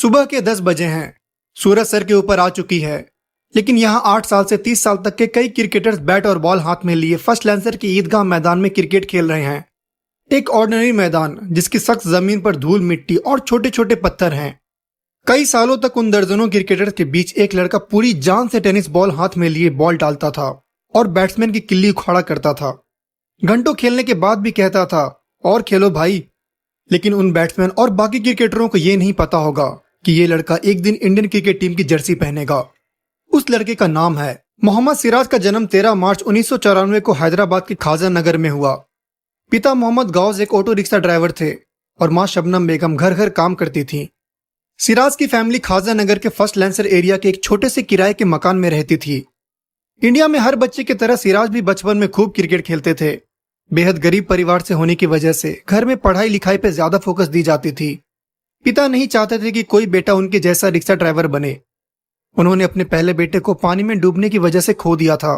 सुबह के 10 बजे हैं। सूरज सर के ऊपर आ चुकी है, लेकिन यहाँ 8 साल से 30 साल तक के कई क्रिकेटर्स बैट और बॉल हाथ में लिए फर्स्ट लैंसर की ईदगाह मैदान में क्रिकेट खेल रहे हैं। एक ऑर्डिनरी मैदान जिसकी सख्त जमीन पर धूल मिट्टी और छोटे छोटे पत्थर हैं। कई सालों तक उन दर्जनों क्रिकेटर्स के बीच एक लड़का पूरी जान से टेनिस बॉल हाथ में लिए बॉल डालता था और बैट्समैन की किल्ली उखाड़ा करता था। घंटों खेलने के बाद भी कहता था, और खेलो भाई। लेकिन उन बैट्समैन और बाकी क्रिकेटरों को यह नहीं पता होगा कि ये लड़का एक दिन इंडियन क्रिकेट टीम की जर्सी पहनेगा। उस लड़के का नाम है मोहम्मद सिराज। का जन्म 13 मार्च 1994 को हैदराबाद के खाजा नगर में हुआ। पिता मोहम्मद गौस एक ऑटो रिक्शा ड्राइवर थे और मां शबनम बेगम घर घर काम करती थी। सिराज की फैमिली खाजा नगर के फर्स्ट लैंसर एरिया के एक छोटे से किराए के मकान में रहती थी। इंडिया में हर बच्चे की तरह सिराज भी बचपन में खूब क्रिकेट खेलते थे। बेहद गरीब परिवार से होने की वजह से घर में पढ़ाई लिखाई पे ज्यादा फोकस दी जाती थी। पिता नहीं चाहते थे कि कोई बेटा उनके जैसा रिक्शा ड्राइवर बने। उन्होंने अपने पहले बेटे को पानी में डूबने की वजह से खो दिया था।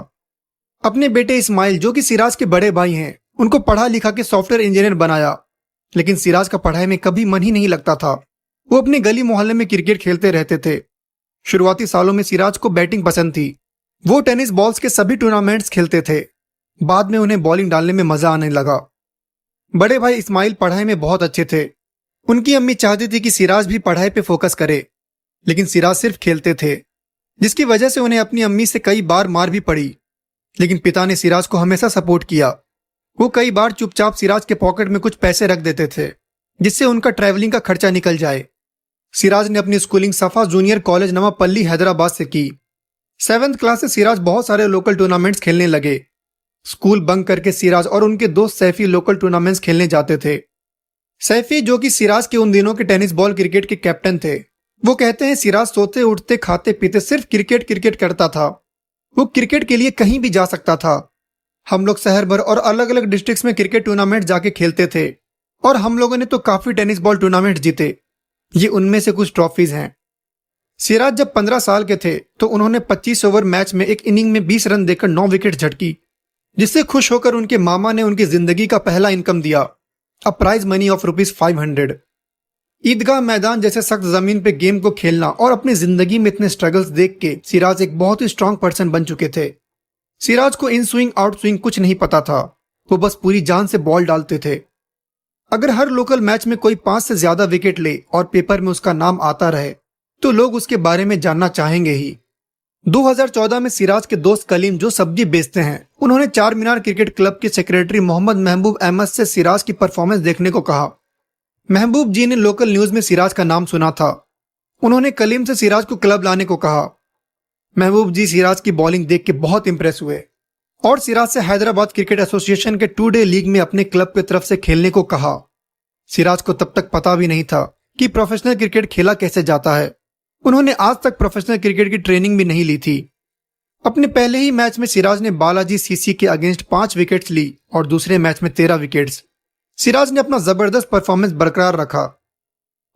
अपने बेटे इस्माइल, जो कि सिराज के बड़े भाई हैं, उनको पढ़ा लिखा के सॉफ्टवेयर इंजीनियर बनाया। लेकिन सिराज का पढ़ाई में कभी मन ही नहीं लगता था। वो अपने गली मोहल्ले में क्रिकेट खेलते रहते थे। शुरुआती सालों में सिराज को बैटिंग पसंद थी। वो टेनिस बॉल्स के सभी टूर्नामेंट्स खेलते थे। बाद में उन्हें बॉलिंग डालने में मजा आने लगा। बड़े भाई इस्माइल पढ़ाई में बहुत अच्छे थे। उनकी अम्मी चाहती थी कि सिराज भी पढ़ाई पे फोकस करे, लेकिन सिराज सिर्फ खेलते थे, जिसकी वजह से उन्हें अपनी अम्मी से कई बार मार भी पड़ी। लेकिन पिता ने सिराज को हमेशा सपोर्ट किया। वो कई बार चुपचाप सिराज के पॉकेट में कुछ पैसे रख देते थे, जिससे उनका ट्रैवलिंग का खर्चा निकल जाए। सिराज ने अपनी स्कूलिंग सफा जूनियर कॉलेज नवापल्ली हैदराबाद से की। 7th क्लास से सिराज बहुत सारे लोकल टूर्नामेंट्स खेलने लगे। स्कूल बंक करके सिराज और उनके दोस्त सैफी लोकल टूर्नामेंट्स खेलने जाते थे। सैफी, जो कि सिराज के उन दिनों के टेनिस बॉल क्रिकेट के कैप्टन थे, वो कहते हैं सिराज सोते उठते खाते पीते सिर्फ क्रिकेट क्रिकेट करता था। वो क्रिकेट के लिए कहीं भी जा सकता था। हम लोग शहर भर और अलग अलग डिस्ट्रिक्ट्स में क्रिकेट टूर्नामेंट जाके खेलते थे और हम लोगों ने तो काफी टेनिस बॉल टूर्नामेंट जीते। ये उनमें से कुछ ट्रॉफीज हैं। सिराज जब 15 साल के थे तो उन्होंने 25 ओवर मैच में एक इनिंग में 20 रन देकर 9 विकेट झटकी, जिससे खुश होकर उनके मामा ने उनकी जिंदगी का पहला इनकम दिया, अ प्राइज मनी ऑफ ₹500। ईदगाह मैदान जैसे सख्त जमीन पे गेम को खेलना और अपनी जिंदगी में इतने स्ट्रगल्स देख के सिराज एक बहुत ही स्ट्रांग पर्सन बन चुके थे। सिराज को इन स्विंग आउट स्विंग कुछ नहीं पता था। वो बस पूरी जान से बॉल डालते थे। अगर हर लोकल मैच में कोई 5 से ज्यादा विकेट ले और पेपर में उसका नाम आता रहे तो लोग उसके बारे में जानना चाहेंगे ही। 2014 में सिराज के दोस्त कलीम, जो सब्जी बेचते हैं, उन्होंने चार मीनार क्रिकेट क्लब के सेक्रेटरी मोहम्मद महबूब अहमद से सिराज की परफॉर्मेंस देखने को कहा। महबूब जी ने लोकल न्यूज में सिराज का नाम सुना था। उन्होंने कलीम से सिराज को क्लब लाने को कहा। महबूब जी सिराज की बॉलिंग देख के बहुत इंप्रेस हुए और सिराज से हैदराबाद क्रिकेट एसोसिएशन के 2 डे लीग में अपने क्लब की तरफ से खेलने को कहा। सिराज को तब तक पता भी नहीं था कि प्रोफेशनल क्रिकेट खेला कैसे जाता है। उन्होंने आज तक प्रोफेशनल क्रिकेट की ट्रेनिंग भी नहीं ली थी। अपने पहले ही मैच में सिराज ने बालाजी सीसी के अगेंस्ट 5 विकेट्स ली और दूसरे मैच में 13 विकेट्स। सिराज ने अपना जबरदस्त परफॉर्मेंस बरकरार रखा।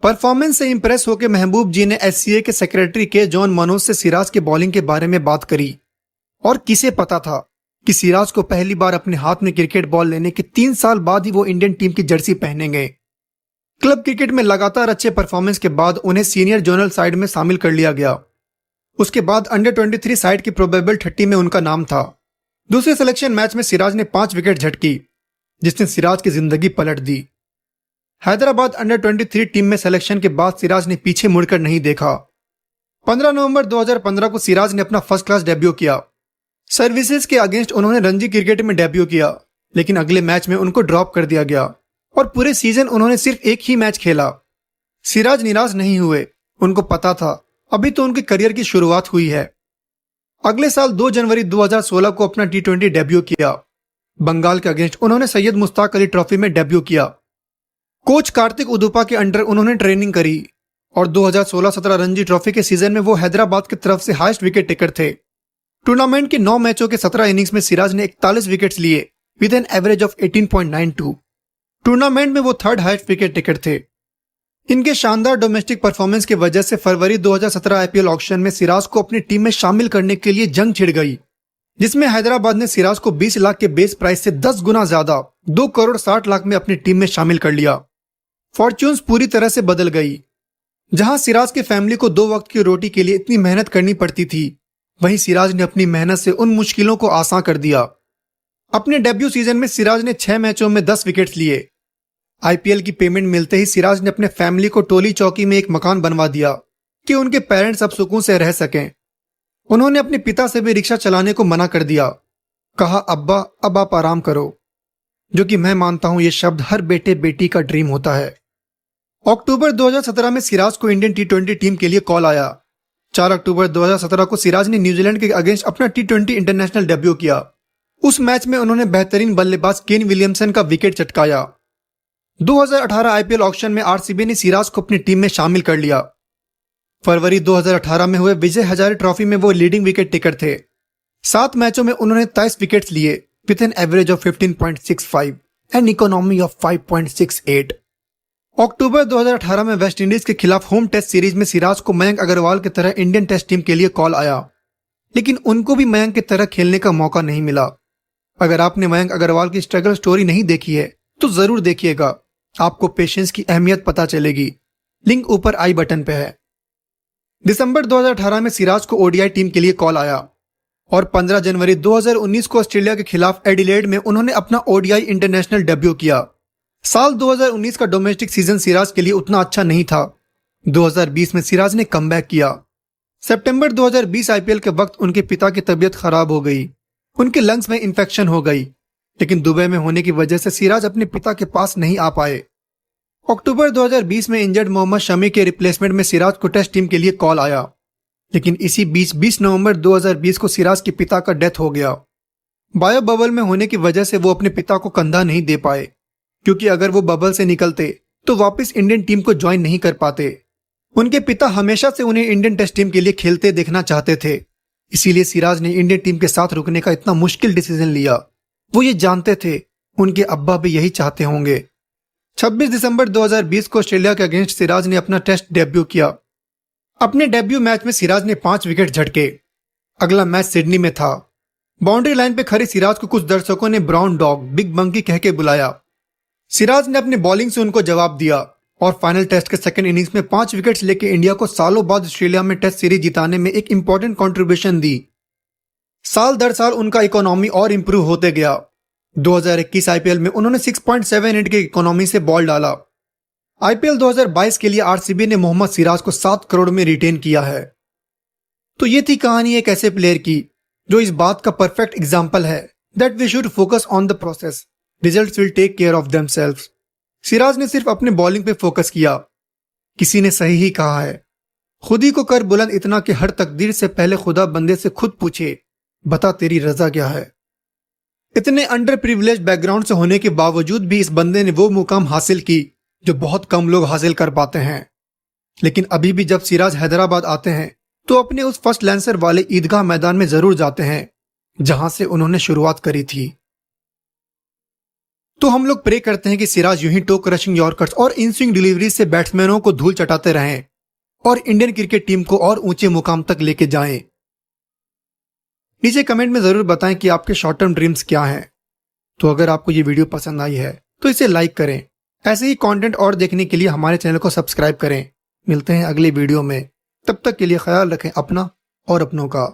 परफॉर्मेंस से इंप्रेस होकर महबूब जी ने एससीए के सेक्रेटरी के जॉन मनोज से सिराज के बॉलिंग के बारे में बात करी। और किसे पता था कि सिराज को पहली बार अपने हाथ में क्रिकेट बॉल लेने के 3 साल बाद ही वो इंडियन टीम की जर्सी पहनेंगे। क्लब क्रिकेट में लगातार अच्छे परफॉर्मेंस के बाद उन्हें सीनियर जोनल साइड में शामिल कर लिया गया। उसके बाद अंडर 23 साइड की प्रोबेबल 30 में उनका नाम था। दूसरे सिलेक्शन मैच में सिराज ने 5 विकेट झटकी, जिसने सिराज की जिंदगी पलट दी। हैदराबाद अंडर 23 टीम में सिलेक्शन के बाद सिराज ने पीछे मुड़कर नहीं देखा। 15 नवंबर 2015 को सिराज ने अपना फर्स्ट क्लास डेब्यू किया। सर्विसेज के अगेंस्ट उन्होंने रणजी क्रिकेट में डेब्यू किया, लेकिन अगले मैच में उनको ड्रॉप कर दिया गया और पूरे सीजन उन्होंने सिर्फ एक ही मैच खेला। सिराज निराश नहीं हुए। उनको पता था अभी तो उनके करियर की शुरुआत हुई है। अगले साल 2 जनवरी 2016 को अपना T20 डेब्यू किया। बंगाल के अगेंस्ट उन्होंने सैयद मुश्ताक अली ट्रॉफी में डेब्यू किया। कोच कार्तिक उदुपा के अंडर उन्होंने ट्रेनिंग करी और 2016-17 रणजी ट्रॉफी के सीजन में वो हैदराबाद की तरफ से हाईएस्ट विकेट टेकर थे। टूर्नामेंट के 9 मैचों के 17 इनिंग्स में सिराज ने 41 विकेट्स लिए with an average of 18.92। Tournament में वो 3rd हाईएस्ट विकेट टेकर थे। इनके शानदार डोमेस्टिक परफॉर्मेंस की वजह से फरवरी 2017 आईपीएल ऑक्शन में सिराज को अपनी टीम में शामिल करने के लिए जंग छिड़ गई, जिसमें हैदराबाद ने सिराज को 20 लाख के बेस प्राइस से 10 गुना ज्यादा 2 करोड़ 60 लाख में अपनी टीम में शामिल कर लिया। फॉर्च्यून्स पूरी तरह से बदल गई। जहां सिराज के फैमिली को 2 वक्त की रोटी के लिए इतनी मेहनत करनी पड़ती थी, वहीं सिराज ने अपनी मेहनत से उन मुश्किलों को आसान कर दिया। अपने डेब्यू सीजन में सिराज ने 6 मैचों में 10 विकेट्स लिए। आईपीएल की पेमेंट मिलते ही सिराज ने अपने फैमिली को टोली चौकी में एक मकान बनवा दिया कि उनके पेरेंट्स अब सुकून से रह सकें। उन्होंने अपने पिता से भी रिक्शा चलाने को मना कर दिया। कहा, अब्बा अब आप आराम करो, जो कि मैं मानता हूं ये शब्द हर बेटे बेटी का ड्रीम होता है। अक्टूबर 2017 में सिराज को इंडियन टी20 टीम के लिए कॉल आया। 4 अक्टूबर 2017 को सिराज ने न्यूजीलैंड के अगेंस्ट अपना टी20 इंटरनेशनल डेब्यू किया। उस मैच में उन्होंने बेहतरीन बल्लेबाज केन विलियमसन का विकेट चटकाया। 2018 आईपीएल ऑक्शन में आरसीबी ने सिराज को अपनी टीम में शामिल कर लिया। फरवरी 2018 में हुए विजय हजारे ट्रॉफी में वो लीडिंग विकेट टेकर थे। 7 मैचों में उन्होंने 23 विकेट्स लिए with an average of 15.65 and economy of 5.68। अक्टूबर 2018 में वेस्टइंडीज के खिलाफ होम टेस्ट सीरीज में सिराज को मयंक अग्रवाल की तरह इंडियन टेस्ट टीम के लिए कॉल आया, लेकिन उनको भी मयंक की तरह खेलने का मौका नहीं मिला। अगर आपने मयंक अग्रवाल की स्ट्रगल स्टोरी नहीं देखी है तो जरूर देखिएगा, आपको पेशेंस की अहमियत पता चलेगी। लिंक ऊपर आई बटन पे है। दिसंबर 2018 में सिराज को ओडीआई टीम के लिए कॉल आया और 15 जनवरी 2019 को ऑस्ट्रेलिया के खिलाफ एडिलेड में उन्होंने अपना ओडीआई इंटरनेशनल डेब्यू किया। साल 2019 का डोमेस्टिक सीजन सिराज के लिए उतना अच्छा नहीं था। 2020 में सिराज ने कमबैक किया। सितंबर 2020 आईपीएल के वक्त उनके पिता की तबीयत खराब हो गई, उनके लंग्स में इंफेक्शन हो गई, लेकिन दुबई में होने की वजह से सिराज अपने पिता के पास नहीं आ पाए। अक्टूबर 2020 में इंजर्ड मोहम्मद शमी के रिप्लेसमेंट में सिराज को टेस्ट टीम के लिए कॉल आया, लेकिन इसी बीच 20 नवंबर 2020 को सिराज के पिता का डेथ हो गया। बायो बबल में होने की वजह से वो अपने पिता को कंधा नहीं दे पाए, क्योंकि अगर वो बबल से निकलते तो वापस इंडियन टीम को ज्वाइन नहीं कर पाते। उनके पिता हमेशा से उन्हें इंडियन टेस्ट टीम के लिए खेलते देखना चाहते थे, इसीलिए सिराज ने इंडियन टीम के साथ रुकने का इतना मुश्किल डिसीजन लिया। वो ये जानते थे उनके अब्बा भी यही चाहते होंगे। 26 दिसंबर 2020 को ऑस्ट्रेलिया के अगेंस्ट सिराज ने अपना टेस्ट डेब्यू किया। अपने डेब्यू मैच में सिराज ने 5 विकेट झटके। अगला मैच सिडनी में था। बाउंड्री लाइन पे खड़े सिराज को कुछ दर्शकों ने ब्राउन डॉग, बिग मंकी कह के बुलाया। सिराज ने अपने बॉलिंग से उनको जवाब दिया और फाइनल टेस्ट के सेकंड इनिंग्स में 5 विकेट्स लेकर इंडिया को सालों बाद ऑस्ट्रेलिया में टेस्ट सीरीज जिताने में एक इंपॉर्टेंट कंट्रीब्यूशन दी। साल दर साल उनका इकोनॉमी और इंप्रूव होते गया। 2021 आईपीएल में उन्होंने 6.78 की इकोनॉमी से बॉल डाला। आईपीएल 2022 के लिए आरसीबी ने मोहम्मद सिराज को 7 करोड़ में रिटेन किया है। तो ये थी कहानी एक ऐसे प्लेयर की जो इस बात का परफेक्ट एग्जाम्पल है that we should focus on the process, results will take care of themselves. Siraj ने सिर्फ अपने बॉलिंग पे फोकस किया। किसी ने सही ही कहा है, खुद ही को कर बुलंद इतना कि हर तकदीर से पहले खुदा बंदे से खुद पूछे, बता तेरी रजा क्या है। इतने अंडर प्रिविलेज बैकग्राउंड से होने के बावजूद भी इस बंदे ने वो मुकाम हासिल की जो बहुत कम लोग हासिल कर पाते हैं। लेकिन अभी भी जब सिराज हैदराबाद आते हैं तो अपने उस फर्स्ट लैंसर वाले ईदगाह मैदान में जरूर जाते हैं जहां से उन्होंने शुरुआत करी थी। तो हम लोग प्रे करते हैं कि सिराज यूं ही टो क्रशिंग यॉर्कर्स और इन स्विंग डिलीवरी से बैट्समैनों को धूल चटाते रहें और इंडियन क्रिकेट टीम को और ऊंचे मुकाम तक लेके जाएं। नीचे कमेंट में जरूर बताएं कि आपके शॉर्ट टर्म ड्रीम्स क्या हैं। तो अगर आपको ये वीडियो पसंद आई है तो इसे लाइक करें। ऐसे ही कंटेंट और देखने के लिए हमारे चैनल को सब्सक्राइब करें। मिलते हैं अगले वीडियो में, तब तक के लिए ख्याल रखें अपना और अपनों का।